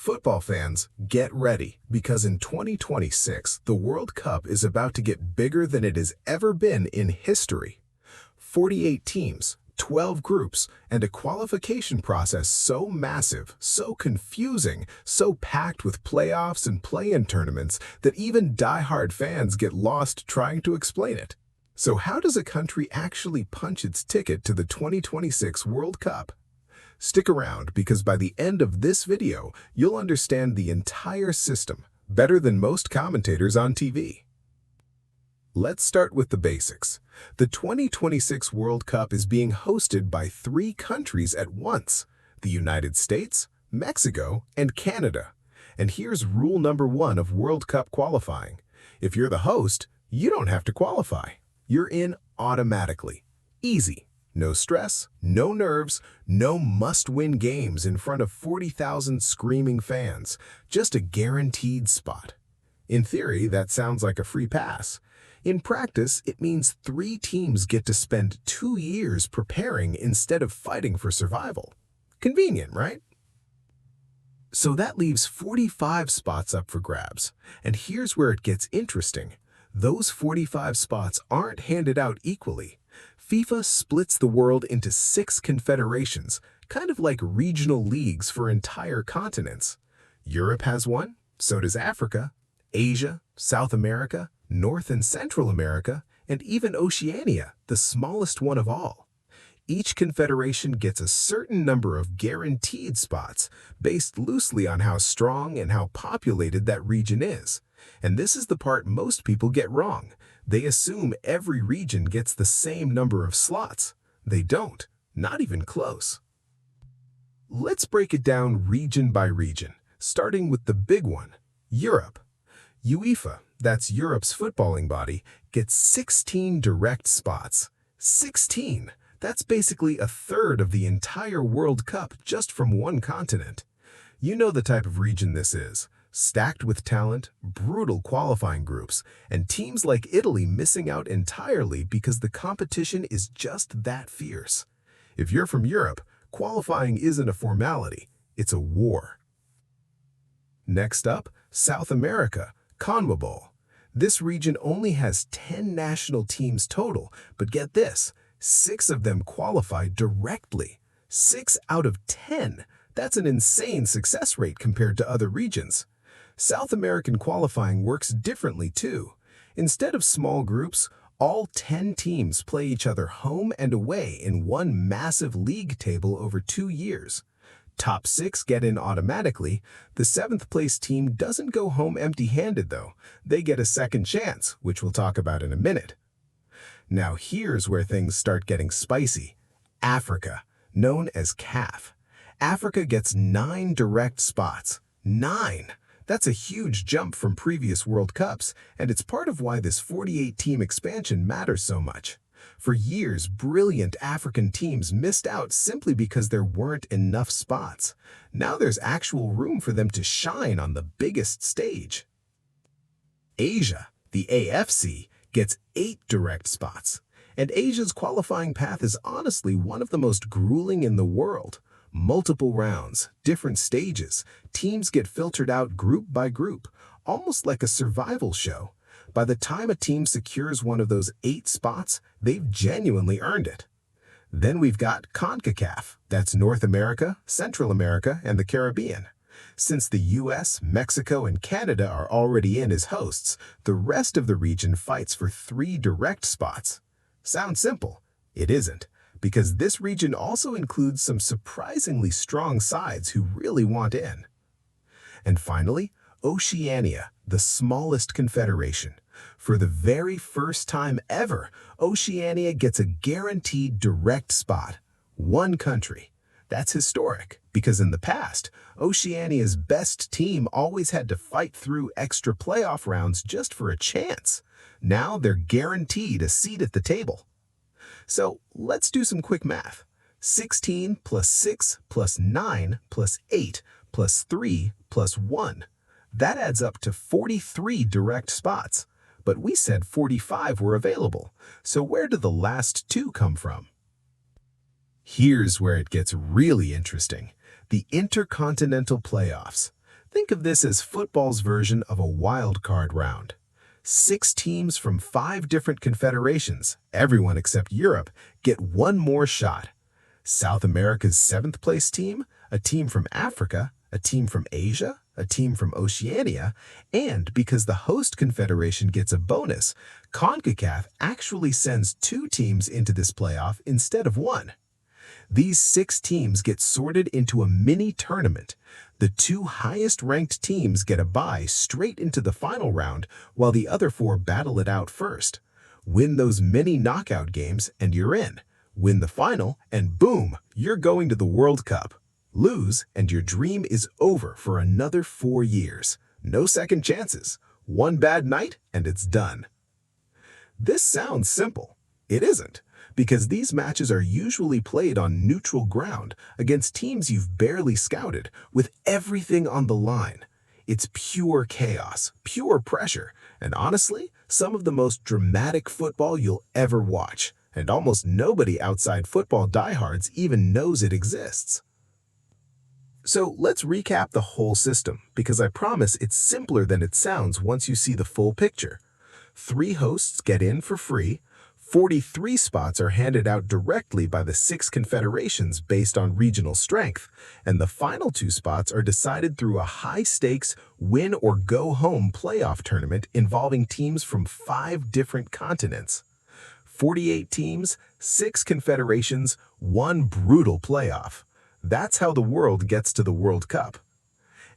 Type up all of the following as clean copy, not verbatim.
Football fans, get ready, because in 2026, the World Cup is about to get bigger than it has ever been in history. 48 teams, 12 groups, and a qualification process so massive, so confusing, so packed with playoffs and play-in tournaments that even die-hard fans get lost trying to explain it. So how does a country actually punch its ticket to the 2026 World Cup? Stick around, because by the end of this video, you'll understand the entire system better than most commentators on TV. Let's start with the basics. The 2026 World Cup is being hosted by 3 countries at once: the United States, Mexico, and Canada. And here's rule number 1 of World Cup qualifying. If you're the host, you don't have to qualify. You're in automatically. Easy. No stress, no nerves, no must-win games in front of 40,000 screaming fans. Just a guaranteed spot. In theory, that sounds like a free pass. In practice, it means 3 teams get to spend 2 years preparing instead of fighting for survival. Convenient, right? So that leaves 45 spots up for grabs. And here's where it gets interesting. Those 45 spots aren't handed out equally. FIFA splits the world into 6 confederations, kind of like regional leagues for entire continents. Europe has one, so does Africa, Asia, South America, North and Central America, and even Oceania, the smallest one of all. Each confederation gets a certain number of guaranteed spots, based loosely on how strong and how populated that region is. And this is the part most people get wrong. They assume every region gets the same number of slots. They don't, not even close. Let's break it down region by region, starting with the big one, Europe. UEFA, that's Europe's footballing body, gets 16 direct spots. 16! That's basically a third of the entire World Cup just from one continent. You know the type of region this is. Stacked with talent, brutal qualifying groups, and teams like Italy missing out entirely because the competition is just that fierce. If you're from Europe, qualifying isn't a formality, it's a war. Next up, South America, CONMEBOL. This region only has 10 national teams total, but get this, 6 of them qualify directly. 6 out of 10! That's an insane success rate compared to other regions. South American qualifying works differently too. Instead of small groups, all 10 teams play each other home and away in one massive league table over 2 years. Top 6 get in automatically. The 7th place team doesn't go home empty-handed though. They get a second chance, which we'll talk about in a minute. Now here's where things start getting spicy. Africa, known as CAF. Africa gets 9 direct spots. 9! That's a huge jump from previous World Cups, and it's part of why this 48-team expansion matters so much. For years, brilliant African teams missed out simply because there weren't enough spots. Now there's actual room for them to shine on the biggest stage. Asia, the AFC, gets 8 direct spots. And Asia's qualifying path is honestly one of the most grueling in the world. Multiple rounds, different stages, teams get filtered out group by group, almost like a survival show. By the time a team secures one of those 8 spots, they've genuinely earned it. Then we've got CONCACAF, that's North America, Central America, and the Caribbean. Since the US, Mexico, and Canada are already in as hosts, the rest of the region fights for 3 direct spots. Sounds simple? It isn't, because this region also includes some surprisingly strong sides who really want in. And finally, Oceania, the smallest confederation. For the very first time ever, Oceania gets a guaranteed direct spot. 1 country. That's historic, because in the past, Oceania's best team always had to fight through extra playoff rounds just for a chance. Now they're guaranteed a seat at the table. So let's do some quick math. 16 plus 6 plus 9 plus 8 plus 3 plus 1. That adds up to 43 direct spots. But we said 45 were available. So where did the last 2 come from? Here's where it gets really interesting. The intercontinental playoffs. Think of this as football's version of a wild card round. 6 teams from 5 different confederations, everyone except Europe, get one more shot. South America's 7th place team, a team from Africa, a team from Asia, a team from Oceania, and because the host confederation gets a bonus, CONCACAF actually sends 2 teams into this playoff instead of 1. These 6 teams get sorted into a mini tournament. The 2 highest-ranked teams get a bye straight into the final round, while the other 4 battle it out first. Win those mini knockout games and you're in. Win the final and boom, you're going to the World Cup. Lose and your dream is over for another 4 years. No second chances. One bad night and it's done. This sounds simple. It isn't, because these matches are usually played on neutral ground against teams you've barely scouted, with everything on the line. It's pure chaos, pure pressure, and honestly, some of the most dramatic football you'll ever watch, and almost nobody outside football diehards even knows it exists. So let's recap the whole system, because I promise it's simpler than it sounds once you see the full picture. 3 hosts get in for free. 43 spots are handed out directly by the 6 confederations based on regional strength, and the final 2 spots are decided through a high-stakes win-or-go-home playoff tournament involving teams from 5 different continents. 48 teams, 6 confederations, 1 brutal playoff. That's how the world gets to the World Cup.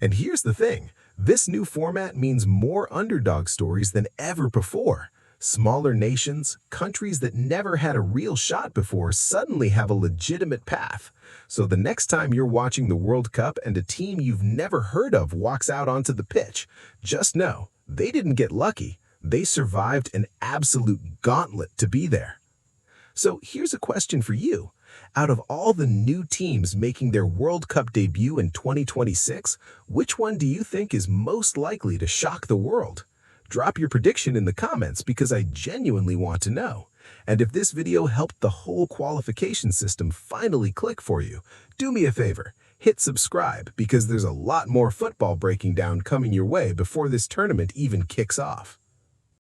And here's the thing, this new format means more underdog stories than ever before. Smaller nations, countries that never had a real shot before suddenly have a legitimate path. So the next time you're watching the World Cup and a team you've never heard of walks out onto the pitch, just know they didn't get lucky. They survived an absolute gauntlet to be there. So here's a question for you. Out of all the new teams making their World Cup debut in 2026, which one do you think is most likely to shock the world? Drop your prediction in the comments because I genuinely want to know. And if this video helped the whole qualification system finally click for you, do me a favor, hit subscribe because there's a lot more football breaking down coming your way before this tournament even kicks off.